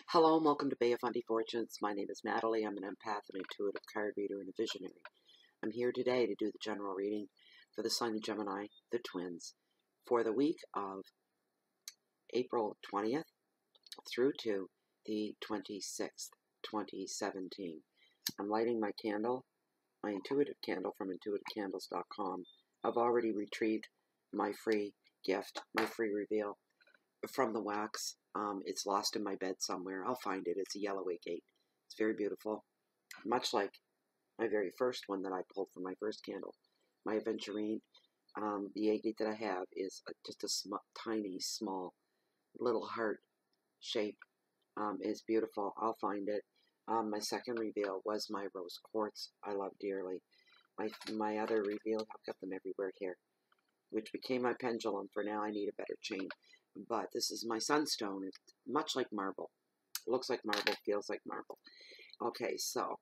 Hello and welcome to Bay of Fundy Fortunes. My name is Natalie. I'm an empath, an intuitive card reader, and a visionary. I'm here today to do the general reading for the sign of Gemini, the twins, for the week of April 20th through to the 26th, 2017. I'm lighting my candle, my intuitive candle from intuitivecandles.com. I've already retrieved my free gift, my free reveal from the wax. It's lost in my bed somewhere. I'll find it. It's a yellow agate. It's very beautiful. Much like my very first one that I pulled from my first candle. My aventurine, the agate that I have is just a tiny, small, little heart shape. It's beautiful. I'll find it. My second reveal was my rose quartz. I love dearly. My other reveal, I've got them everywhere here, which became my pendulum. For now, I need a better chain. But this is my sunstone. It's much like marble. It looks like marble, feels like marble. Okay, so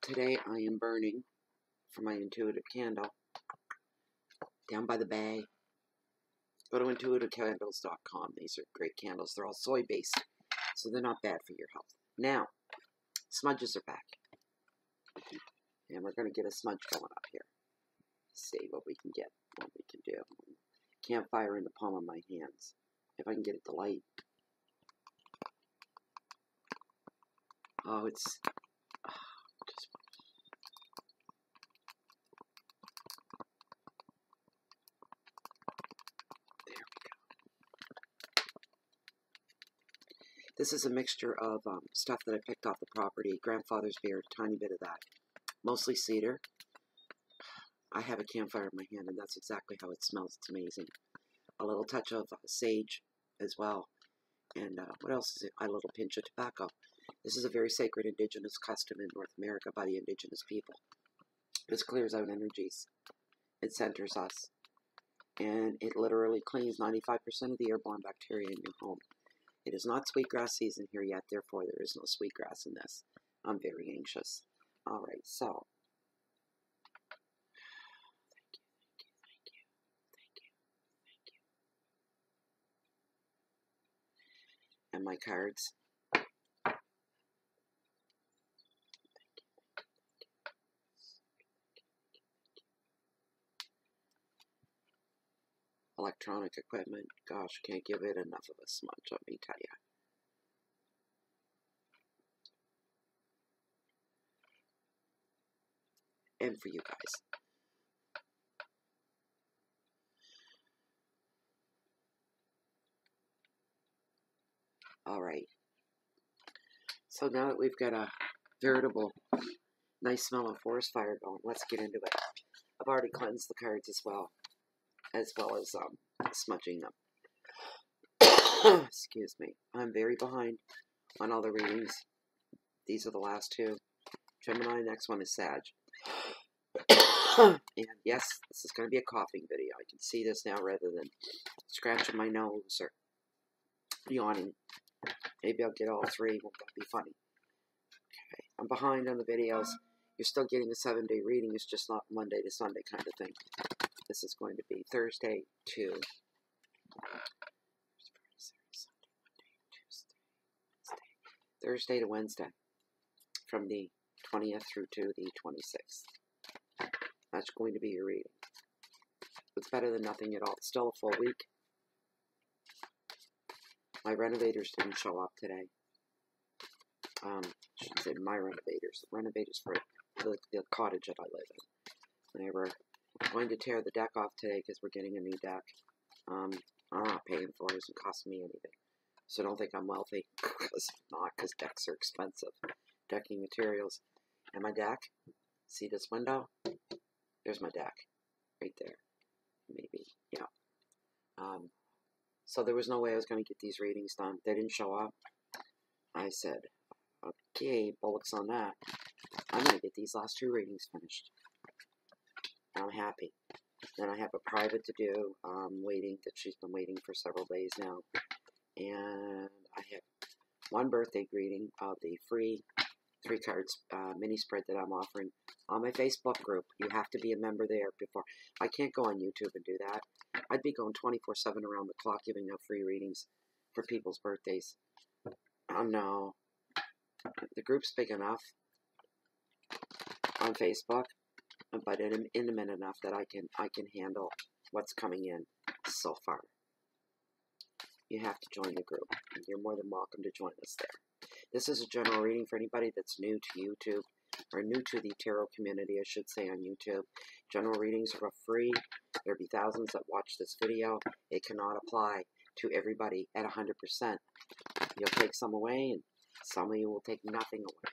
today I am burning for my intuitive candle down by the bay. Go to intuitivecandles.com. These are great candles. They're all soy-based, so they're not bad for your health. Now, smudges are back. And we're going to get a smudge going up here. See what we can get, what we can do. Campfire in the palm of my hands. If I can get it to light. Oh, it's just there we go. This is a mixture of stuff that I picked off the property. Grandfather's beard, a tiny bit of that. Mostly cedar. I have a campfire in my hand, and that's exactly how it smells. It's amazing. A little touch of sage as well. And what else is it? A little pinch of tobacco. This is a very sacred indigenous custom in North America by the indigenous people. This clears out energies. It centers us. And it literally cleans 95% of the airborne bacteria in your home. It is not sweetgrass season here yet, therefore there is no sweetgrass in this. I'm very anxious. Alright, so and my cards. Electronic equipment. Gosh, can't give it enough of a smudge, let me tell you. And for you guys. Alright. So now that we've got a veritable nice smell of forest fire going, let's get into it. I've already cleansed the cards as well as smudging them. Excuse me. I'm very behind on all the readings. These are the last two. Gemini, next one is Sag. And yes, this is going to be a coughing video. I can see this now rather than scratching my nose or yawning. Maybe I'll get all three. Won't that be funny? Okay. I'm behind on the videos. You're still getting a 7-day reading. It's just not Monday to Sunday kind of thing. This is going to be Thursday to Thursday to Wednesday, from the 20th through to the 26th. That's going to be your reading. It's better than nothing at all. It's still a full week. My renovators didn't show up today. I should say my renovators. The renovators for the cottage that I live in. They were going to tear the deck off today because we're getting a new deck. I'm not paying for it. It doesn't cost me anything. So don't think I'm wealthy. Because not, because decks are expensive. Decking materials. And my deck, see this window? There's my deck. Right there. Maybe, yeah. So there was no way I was going to get these readings done. They didn't show up. I said, okay, bullocks on that. I'm going to get these last two readings finished. I'm happy. Then I have a private to do, waiting, that she's been waiting for several days now. And I have one birthday greeting of the free 3 cards mini spread that I'm offering on my Facebook group. You have to be a member there before. I can't go on YouTube and do that. I'd be going 24/7 around the clock giving out free readings for people's birthdays. Oh no. The group's big enough on Facebook, but intimate enough that I can handle what's coming in so far. You have to join the group. You're more than welcome to join us there. This is a general reading for anybody that's new to YouTube, or new to the tarot community, I should say, on YouTube. General readings are free. There'll be thousands that watch this video. It cannot apply to everybody at 100%. You'll take some away, and some of you will take nothing away.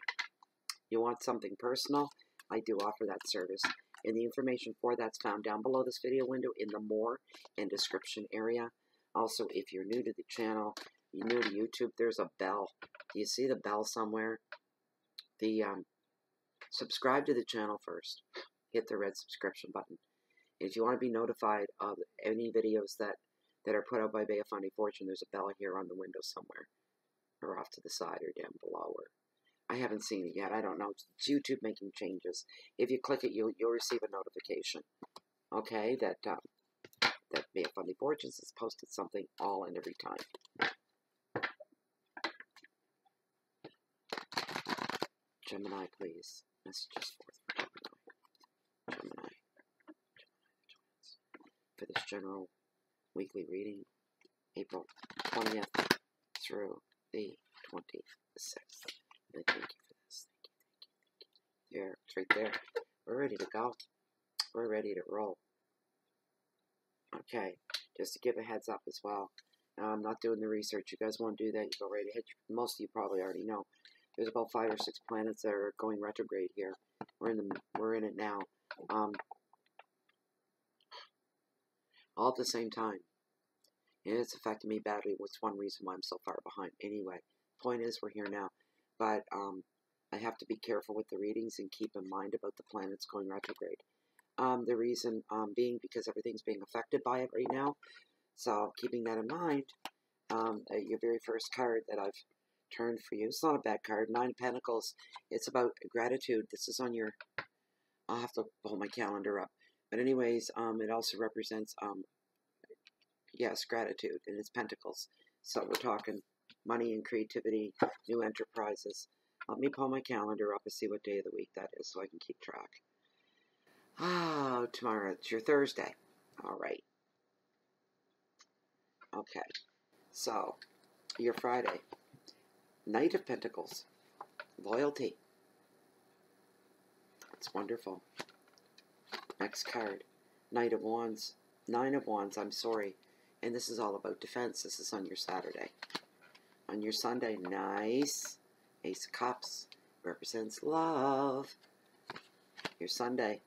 You want something personal? I do offer that service. And the information for that's found down below this video window in the More and Description area. Also, if you're new to the channel, you're new to YouTube, there's a bell. Do you see the bell somewhere? Subscribe to the channel first. Hit the red subscription button. And if you want to be notified of any videos that are put out by Bay of Fundy Fortune, there's a bell here on the window somewhere, or off to the side, or down below, or I haven't seen it yet. I don't know. It's YouTube making changes. If you click it, you'll receive a notification. Okay, that Bay of Fundy Fortunes has posted something all and every time. Gemini, please. Messages forth for Gemini. For this general weekly reading, April 20th through the 26th. Thank you for this. Thank you. There, it's right there. We're ready to go. We're ready to roll. Okay, just to give a heads up as well. I'm not doing the research. You guys want to do that, you go right ahead. Most of you probably already know. There's about 5 or 6 planets that are going retrograde here. We're in it now. All at the same time. And it's affecting me badly, which is one reason why I'm so far behind. Anyway, point is, we're here now. But I have to be careful with the readings and keep in mind about the planets going retrograde. The reason being because everything's being affected by it right now. So keeping that in mind, your very first card that I've turned for you, it's not a bad card, 9 of Pentacles. It's about gratitude. This is on your, I'll have to pull my calendar up. But anyways, it also represents, yes, gratitude, and it's Pentacles. So we're talking money and creativity, new enterprises. Let me pull my calendar up and see what day of the week that is so I can keep track. Oh, tomorrow, it's your Thursday. All right. Okay. So, your Friday. Knight of Pentacles. Loyalty. That's wonderful. Next card. Knight of Wands. 9 of Wands, I'm sorry. And this is all about defense. This is on your Saturday. On your Sunday, nice. Ace of Cups. Represents love. Your Sunday.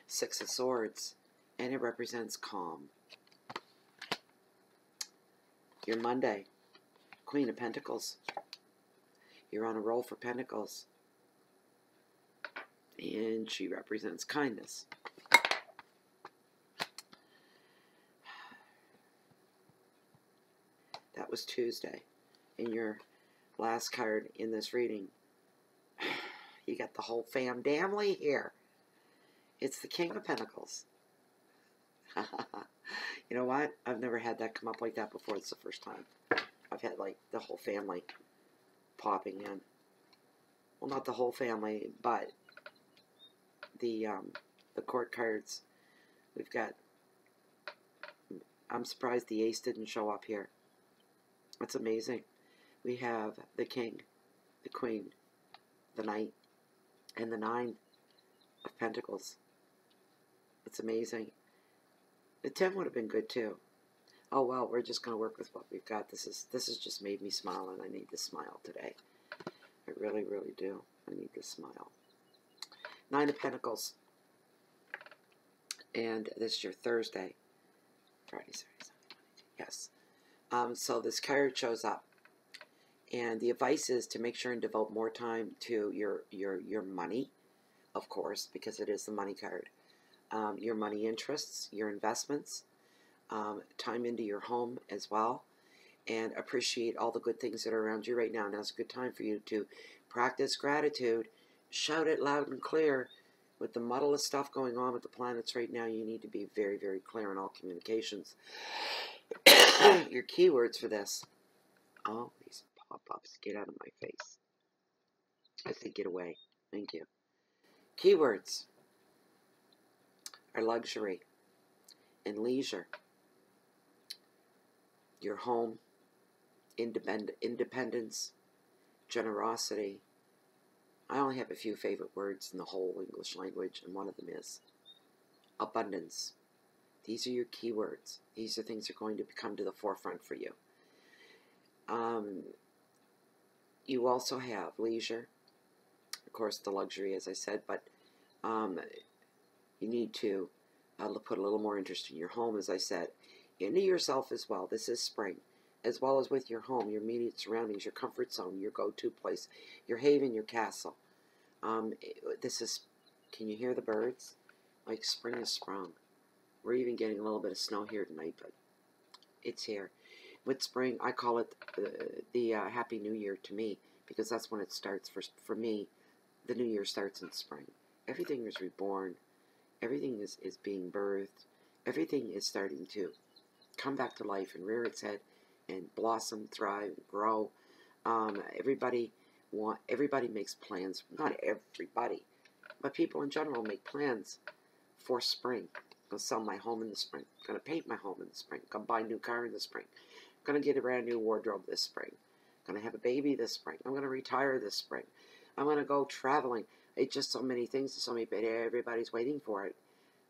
6 of Swords. And it represents calm. Your Monday. Queen of Pentacles. You're on a roll for Pentacles. And she represents kindness. That was Tuesday. And your last card in this reading, you got the whole family here. It's the King of Pentacles. You know what? I've never had that come up like that before. It's the first time. I've had like the whole family popping in. Well, not the whole family, but the court cards. We've got, I'm surprised the ace didn't show up here. That's amazing. We have the king, the queen, the knight, and the 9 of Pentacles. It's amazing. The 10 would have been good too. Oh well, we're just going to work with what we've got. This has just made me smile, and I need this smile today. I really, really do. I need this smile. 9 of Pentacles. And this is your Thursday. Friday, Saturday, Sunday, yes. So this card shows up. And the advice is to make sure and devote more time to your money, of course, because it is the money card. Your money interests, your investments, time into your home as well, and appreciate all the good things that are around you right now. Now's a good time for you to Practice gratitude. Shout it loud and clear. With the muddle of stuff going on with the planets right now, you need to be very, very clear in all communications. Your keywords for this. Oh, these pop-ups. Get out of my face. I said get away. Thank you. Keywords are luxury and leisure. Your home, independence, generosity. I only have a few favorite words in the whole English language, and one of them is abundance. These are your keywords. These are things that are going to come to the forefront for you. You also have leisure, of course, the luxury, as I said, but you need to put a little more interest in your home, as I said, into yourself as well. This is spring, as well as with your home, your immediate surroundings, your comfort zone, your go-to place, your haven, your castle. This is, can you hear the birds? Like spring has sprung. We're even getting a little bit of snow here tonight, but it's here. With spring, I call it the Happy New Year to me, because that's when it starts. For me, the New Year starts in spring. Everything is reborn. Everything is being birthed. Everything is starting to come back to life and rear its head and blossom, thrive, grow. Everybody makes plans. Not everybody, but people in general make plans for spring. I'm going to sell my home in the spring. I'm going to paint my home in the spring. I'm going to buy a new car in the spring. I'm going to get a brand new wardrobe this spring. I'm going to have a baby this spring. I'm going to retire this spring. I'm going to go traveling. It's just so many things, so many, but everybody's waiting for it,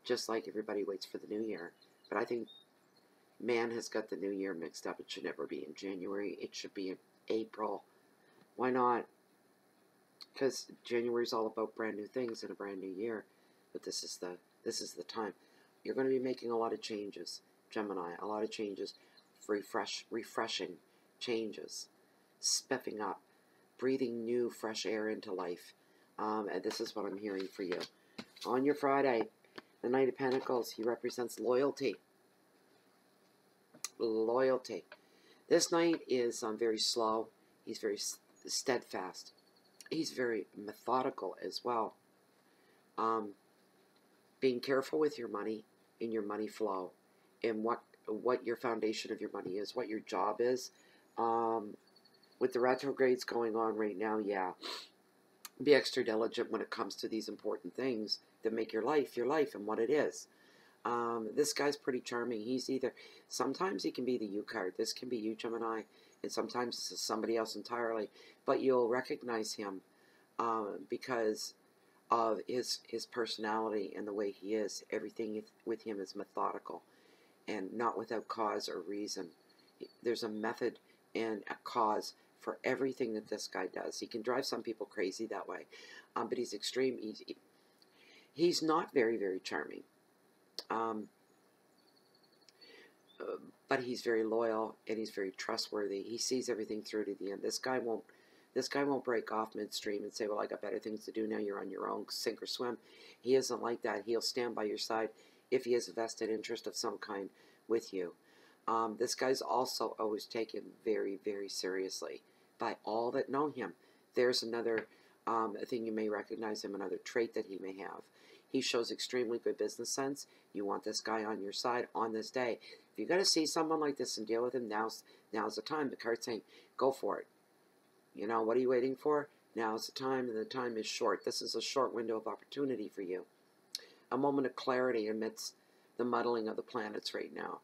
just like everybody waits for the new year. But I think man has got the new year mixed up. It should never be in January. It should be in April. Why not? Because January is all about brand new things and a brand new year. But this is the time. You're going to be making a lot of changes, Gemini. A lot of changes, refreshing changes, spiffing up, breathing new fresh air into life. And this is what I'm hearing for you. On your Friday, the Knight of Pentacles, he represents loyalty. Loyalty. This knight is very slow. He's very steadfast. He's very methodical as well. Being careful with your money and your money flow, and what your foundation of your money is, what your job is. With the retrogrades going on right now, yeah, be extra diligent when it comes to these important things that make your life and what it is. This guy's pretty charming. He's sometimes he can be the you card. This can be you, Gemini, and sometimes this is somebody else entirely. But you'll recognize him because of his personality and the way he is. Everything with him is methodical and not without cause or reason. There's a method and a cause for everything that this guy does. He can drive some people crazy that way, but he's extreme. He's not very, very charming, but he's very loyal and he's very trustworthy. He sees everything through to the end. This guy won't break off midstream and say, well, I got better things to do now. You're on your own, sink or swim. He isn't like that. He'll stand by your side if he has a vested interest of some kind with you. This guy's also always taken very, very seriously by all that know him. There's another thing you may recognize him, another trait that he may have. He shows extremely good business sense. You want this guy on your side on this day. If you got to see someone like this and deal with him, now's the time. The card's saying, go for it. You know, what are you waiting for? Now's the time, and the time is short. This is a short window of opportunity for you. A moment of clarity amidst the muddling of the planets right now.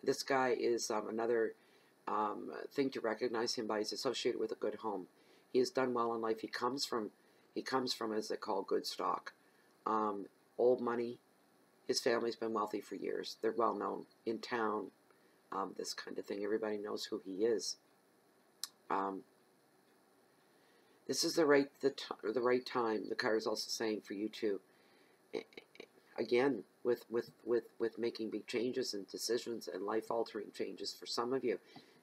This guy is another thing to recognize him by. He's associated with a good home. He has done well in life. He comes from, as they call, good stock. Old money. His family's been wealthy for years. They're well known in town. This kind of thing. Everybody knows who he is. This is the right time. The card is also saying for you to, again, with making big changes and decisions and life-altering changes for some of you.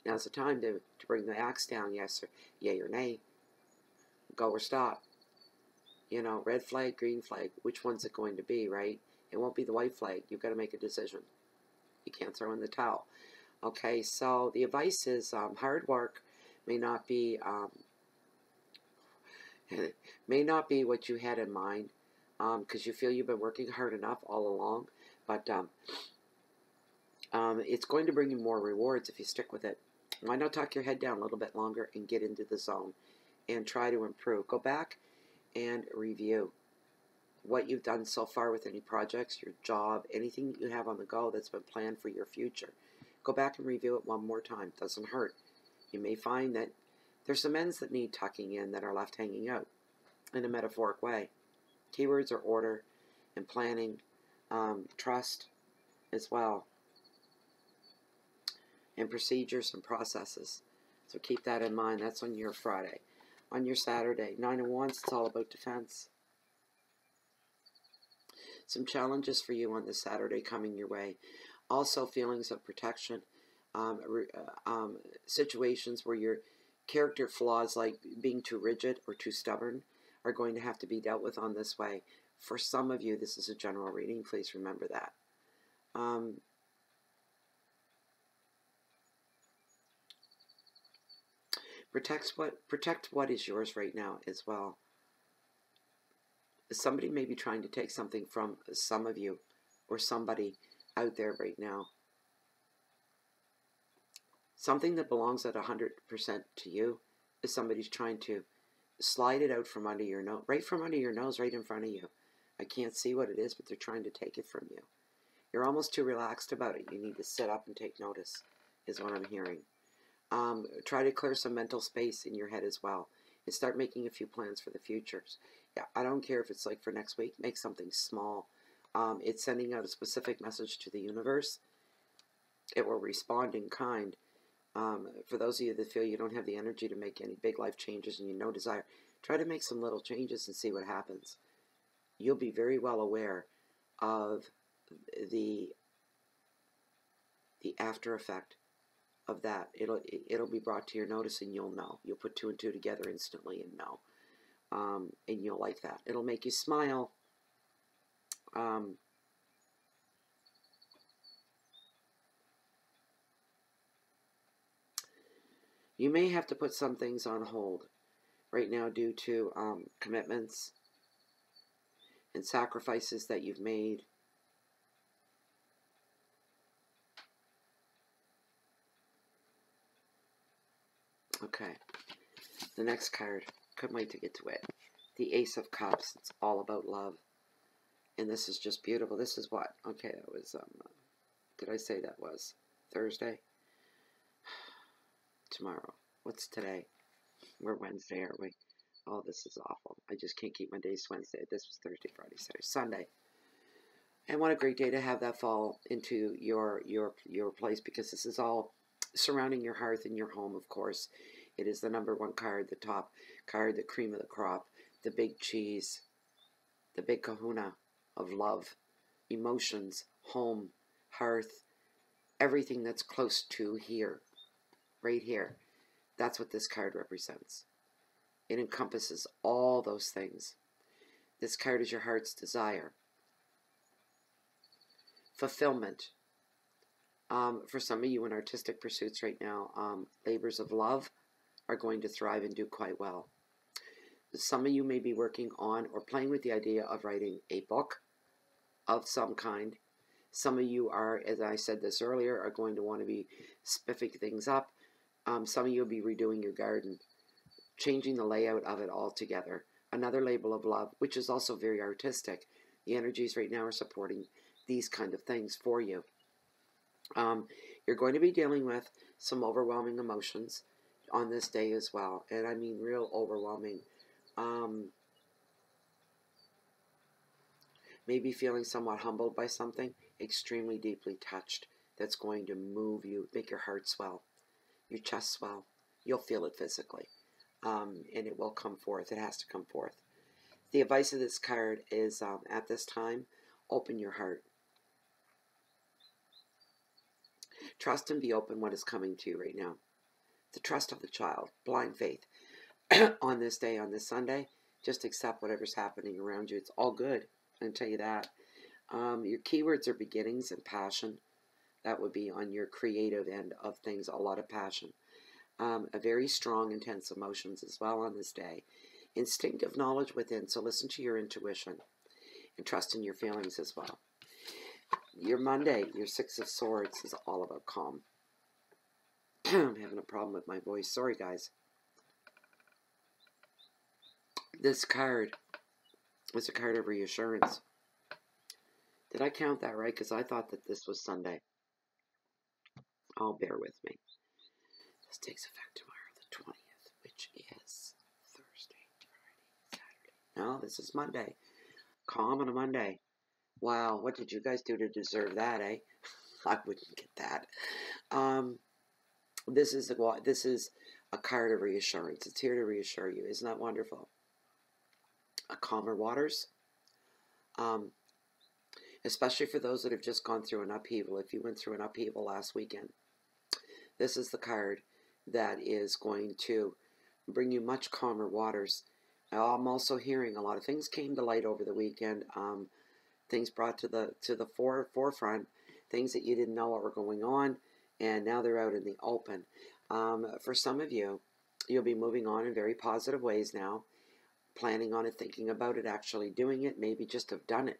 Now's the time to bring the axe down, yes or yay or nay, go or stop. You know, red flag, green flag, which one's it going to be, right? It won't be the white flag. You've got to make a decision. You can't throw in the towel. Okay, so the advice is hard work may not be It may not be what you had in mind, because you feel you've been working hard enough all along, but it's going to bring you more rewards if you stick with it. Why not tuck your head down a little bit longer and get into the zone and try to improve? Go back and review what you've done so far with any projects, your job, anything that you have on the go that's been planned for your future. Go back and review it one more time. Doesn't hurt. You may find that there's some ends that need tucking in that are left hanging out in a metaphoric way. Keywords are order and planning, trust as well, and procedures and processes. So keep that in mind. That's on your Friday. On your Saturday, 9 of Wands, it's all about defense. Some challenges for you on this Saturday coming your way. Also feelings of protection, situations where your character flaws like being too rigid or too stubborn are going to have to be dealt with on this way. For some of you, this is a general reading. Please remember that. Protect what is yours right now as well. Somebody may be trying to take something from some of you or somebody out there right now. Something that belongs at 100% to you is somebody's trying to slide it out from under your nose, right from under your nose, right in front of you. I can't see what it is, but they're trying to take it from you. You're almost too relaxed about it. You need to sit up and take notice, is what I'm hearing. Try to clear some mental space in your head as well, and start making a few plans for the futures. Yeah, I don't care if it's like for next week. Make something small. It's sending out a specific message to the universe. It will respond in kind. For those of you that feel you don't have the energy to make any big life changes and you no desire, try to make some little changes and see what happens. You'll be very well aware of the after effect of that. It'll be brought to your notice and you'll know. You'll put 2 and 2 together instantly and know. And you'll like that. It'll make you smile. You may have to put some things on hold right now due to commitments and sacrifices that you've made. Okay, the next card, couldn't wait to get to it. The Ace of Cups, it's all about love. And this is just beautiful. This is what? Okay, that was, did I say that was Thursday? Tomorrow. What's today? We're Wednesday, aren't we? Oh, this is awful. I just can't keep my days Wednesday. This was Thursday, Friday, Saturday, Sunday. And what a great day to have that fall into your place, because this is all surrounding your hearth and your home, of course. It is the #1 card, the top card, the cream of the crop, the big cheese, the big kahuna of love, emotions, home, hearth, everything that's close to here, right here. That's what this card represents. It encompasses all those things. This card is your heart's desire. Fulfillment. For some of you in artistic pursuits right now, labors of love are going to thrive and do quite well. Some of you may be working on or playing with the idea of writing a book of some kind. Some of you are, as I said this earlier, are going to want to be spiffing things up. Some of you will be redoing your garden, changing the layout of it altogether. Another label of love, which is also very artistic. The energies right now are supporting these kind of things for you. You're going to be dealing with some overwhelming emotions on this day as well. And I mean real overwhelming. Maybe feeling somewhat humbled by something, extremely deeply touched. That's going to move you, make your heart swell, your chest swell. You'll feel it physically. And it will come forth. It has to come forth. The advice of this card is, at this time, open your heart. Trust and be open what is coming to you right now. The trust of the child, blind faith. On this day, on this Sunday, just accept whatever's happening around you. It's all good. I can tell you that. Your keywords are beginnings and passion. That would be on your creative end of things, a lot of passion. A very strong, intense emotions as well on this day. instinctive knowledge within. So listen to your intuition and trust in your feelings as well. Your Monday, your Six of Swords, is all about calm. I'm having a problem with my voice. Sorry, guys. This card is a card of reassurance. Did I count that right? Because I thought that this was Sunday. Oh, bear with me. This takes effect tomorrow, the 20th, which is Thursday, Friday, Saturday. No, this is Monday. Calm on a Monday. Wow, what did you guys do to deserve that, eh? I wouldn't get that. This is a card of reassurance. It's here to reassure you. Isn't that wonderful? Calmer waters. Especially for those that have just gone through an upheaval. If you went through an upheaval last weekend, this is the card that is going to bring you much calmer waters. I'm also hearing a lot of things came to light over the weekend. Things brought to the forefront, things that you didn't know what were going on, and now they're out in the open. For some of you, you'll be moving on in very positive ways now, planning on it, thinking about it, actually doing it, maybe just have done it.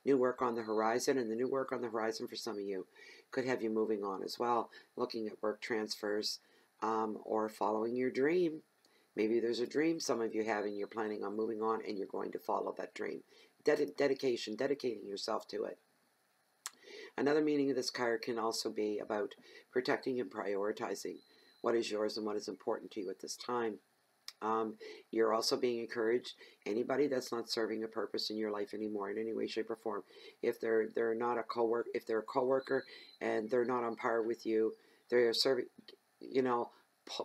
New work on the horizon, and the new work on the horizon for some of you could have you moving on as well, looking at work transfers, or following your dream. Maybe there's a dream some of you have and you're planning on moving on and you're going to follow that dream. Dedication, dedicating yourself to it. Another meaning of this card can also be about protecting and prioritizing what is yours and what is important to you at this time. You're also being encouraged. Anybody that's not serving a purpose in your life anymore in any way, shape, or form, if they're not a coworker, if they're a coworker and they're not on par with you, they're serving.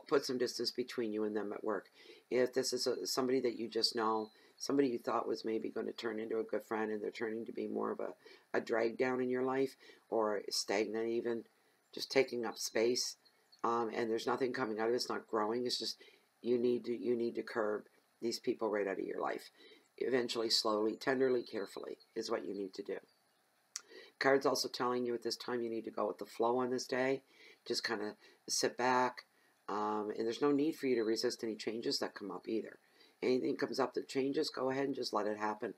Put some distance between you and them at work. If this is somebody that you just know, somebody you thought was maybe going to turn into a good friend, and they're turning to be more of a drag down in your life, or stagnant even, just taking up space, and there's nothing coming out of it. It's not growing. It's just you need to curb these people right out of your life. Eventually, slowly, tenderly, carefully is what you need to do. Card's also telling you at this time you need to go with the flow on this day. Just kind of sit back, and there's no need for you to resist any changes that come up either. Anything comes up that changes, go ahead and just let it happen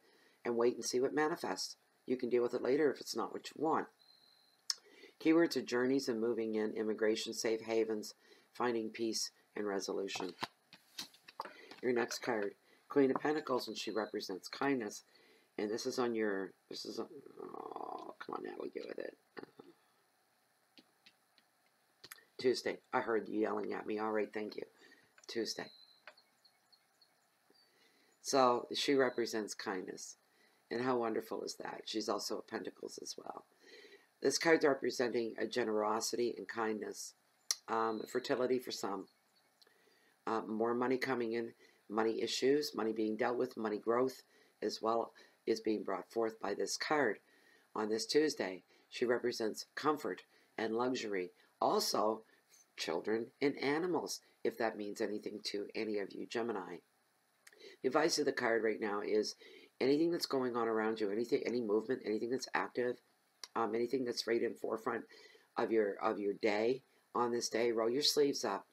and wait and see what manifests. You can deal with it later if it's not what you want. Keywords are journeys and moving in, immigration, safe havens, finding peace and resolution. Your next card, Queen of Pentacles, and she represents kindness. And this is on your, oh, come on, Natalie, get with it. Tuesday. I heard you yelling at me. All right, thank you. Tuesday. So she represents kindness. And how wonderful is that? She's also a Pentacles as well. This card's representing a generosity and kindness. Fertility for some. More money coming in. Money issues. Money being dealt with. Money growth as well is being brought forth by this card. On this Tuesday, she represents comfort and luxury. Also, children and animals, if that means anything to any of you Gemini. The advice of the card right now is anything that's going on around you, any movement, anything that's active, anything that's right in forefront of your day on this day, roll your sleeves up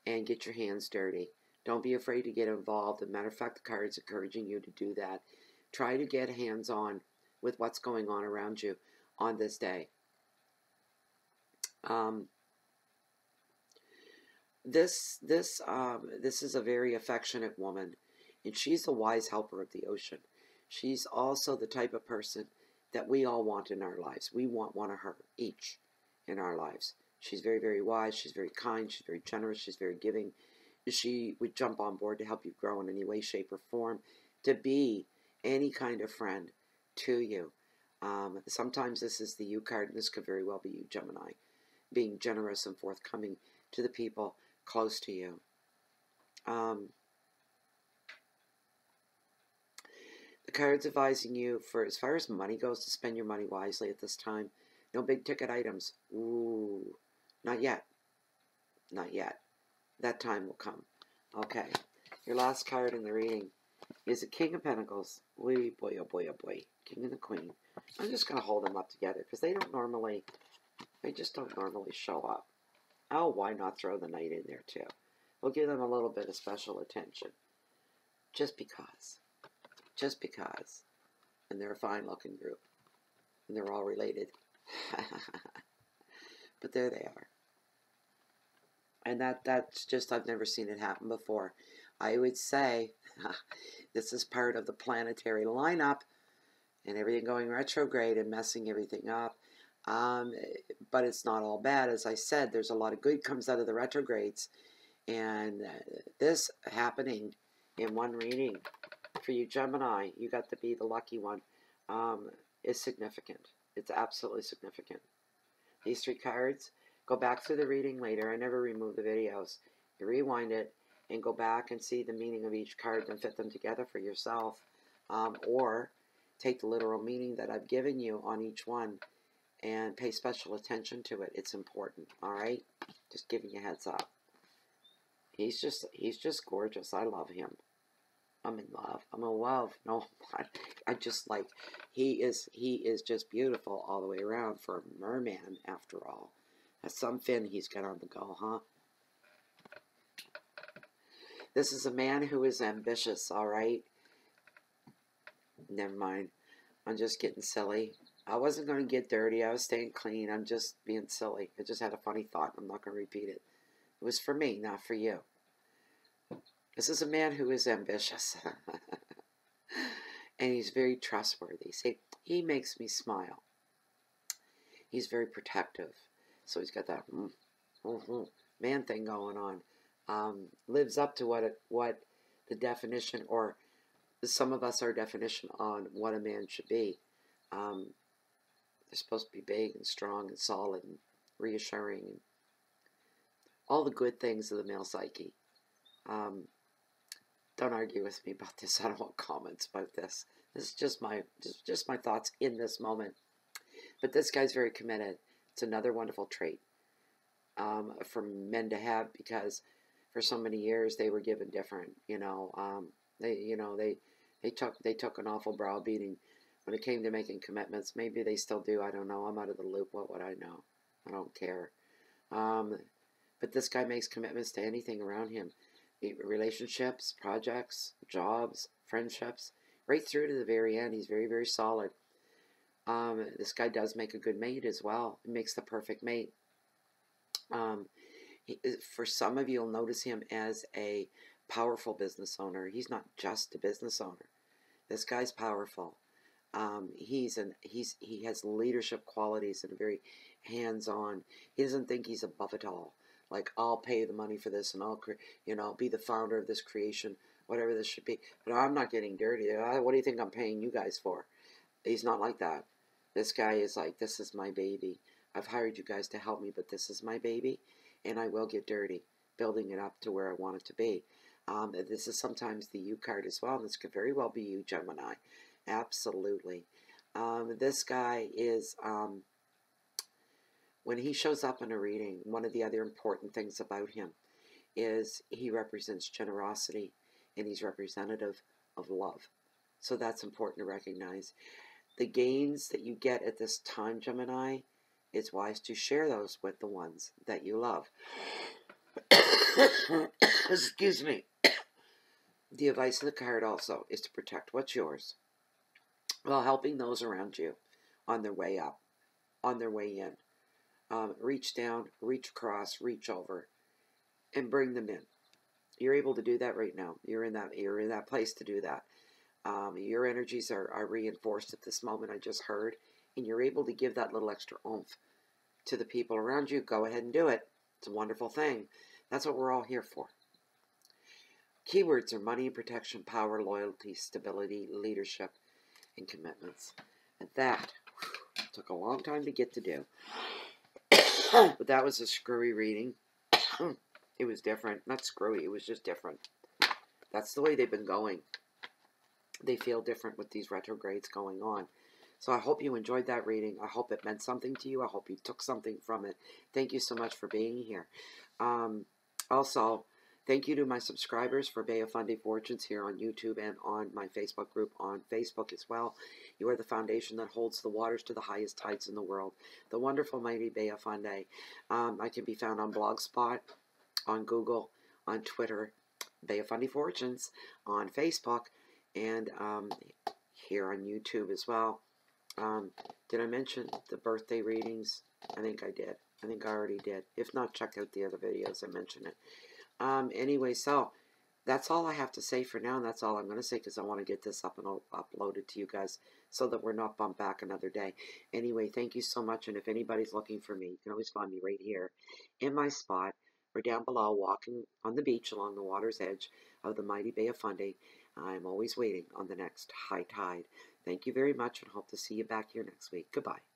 and get your hands dirty. Don't be afraid to get involved. As a matter of fact, the card's encouraging you to do that. Try to get hands-on with what's going on around you on this day. This is a very affectionate woman, and she's a wise helper of the ocean. She's also the type of person that we all want in our lives. We want one of her each in our lives. She's very, very wise. She's very kind. She's very generous. She's very giving. She would jump on board to help you grow in any way, shape, or form, to be any kind of friend to you. Sometimes this is the you card, and this could very well be you, Gemini, being generous and forthcoming to the people close to you. The card's advising you, for as far as money goes, to spend your money wisely at this time. No big ticket items. Ooh, not yet. Not yet. That time will come. Okay. Your last card in the reading is a King of Pentacles. Wee boy, oh boy, oh boy. King and the Queen. I'm just going to hold them up together because they just don't normally show up. Oh, why not throw the Knight in there too? we'll give them a little bit of special attention. Just because. Just because. And they're a fine-looking group. And they're all related. But there they are. And that's just, I've never seen it happen before. I would say this is part of the planetary lineup and everything going retrograde and messing everything up. But it's not all bad. As I said, there's a lot of good comes out of the retrogrades. And this happening in one reading for you, Gemini, you got to be the lucky one, is significant. It's absolutely significant. These 3 cards, go back through the reading later. I never remove the videos. You rewind it and go back and see the meaning of each card and fit them together for yourself. Or take the literal meaning that I've given you on each one and pay special attention to it. It's important, all right? Just giving you a heads up. He's just gorgeous. I love him. I'm in love. I'm in love. No, I just like, he is just beautiful all the way around for a merman, after all. That's some fin he's got on the go, huh? This is a man who is ambitious, all right? Never mind. I'm just getting silly. I wasn't going to get dirty. I was staying clean. I'm just being silly. I just had a funny thought. I'm not going to repeat it. It was for me, not for you. This is a man who is ambitious. And he's very trustworthy. See, he makes me smile. He's very protective. So he's got that man thing going on. Lives up to what the definition, or some of us, our definition on what a man should be. They're supposed to be big and strong and solid and reassuring. And all the good things of the male psyche. Don't argue with me about this. I don't want comments about this. This is just my thoughts in this moment. But this guy's very committed. It's another wonderful trait for men to have, because for so many years they were given different. They took an awful browbeating when it came to making commitments. Maybe they still do. I don't know. I'm out of the loop. What would I know? I don't care. But this guy makes commitments to anything around him. Relationships, projects, jobs, friendships, right through to the very end. He's very, very solid. This guy does make a good mate as well. He makes the perfect mate. For some of you, you'll notice him as a powerful business owner. He's not just a business owner. This guy's powerful. He has leadership qualities and very hands-on. He doesn't think he's above it all. Like, I'll pay the money for this and I'll, be the founder of this creation, whatever this should be. But I'm not getting dirty. What do you think I'm paying you guys for? He's not like that. This guy is like, this is my baby. I've hired you guys to help me, but this is my baby, and I will get dirty, building it up to where I want it to be. This is sometimes the you card as well. This could very well be you, Gemini. Absolutely. This guy is... when he shows up in a reading, one of the other important things about him is he represents generosity, and he's representative of love. So that's important to recognize. The gains that you get at this time, Gemini, it's wise to share those with the ones that you love. Excuse me. The advice of the card also is to protect what's yours while helping those around you on their way up, on their way in. Reach down, reach across, reach over, and bring them in. You're able to do that right now. You're in that place to do that. Your energies are reinforced at this moment, I just heard, and you're able to give that little extra oomph to the people around you. Go ahead and do it. It's a wonderful thing. That's what we're all here for. Keywords are money, protection, power, loyalty, stability, leadership, and commitments. And that took a long time to get to do. But that was a screwy reading. It was different. Not screwy, it was just different. That's the way they've been going. They feel different with these retrogrades going on. So I hope you enjoyed that reading. I hope it meant something to you. I hope you took something from it. Thank you so much for being here. Also, thank you to my subscribers for Bay of Fundy Fortunes here on YouTube and on my Facebook group on Facebook as well. You are the foundation that holds the waters to the highest tides in the world. The wonderful, mighty Bay of Fundy. I can be found on Blogspot, on Google, on Twitter, Bay of Fundy Fortunes, on Facebook, and here on YouTube as well. Did I mention the birthday readings? I think I did. I think I already did. If not, check out the other videos. I mentioned it. Anyway, so that's all I have to say for now, and that's all I'm going to say because I want to get this up and uploaded to you guys so that we're not bumped back another day. Anyway, thank you so much, and if anybody's looking for me, you can always find me right here in my spot or down below walking on the beach along the water's edge of the mighty Bay of Fundy. I'm always waiting on the next high tide. Thank you very much, and hope to see you back here next week. Goodbye.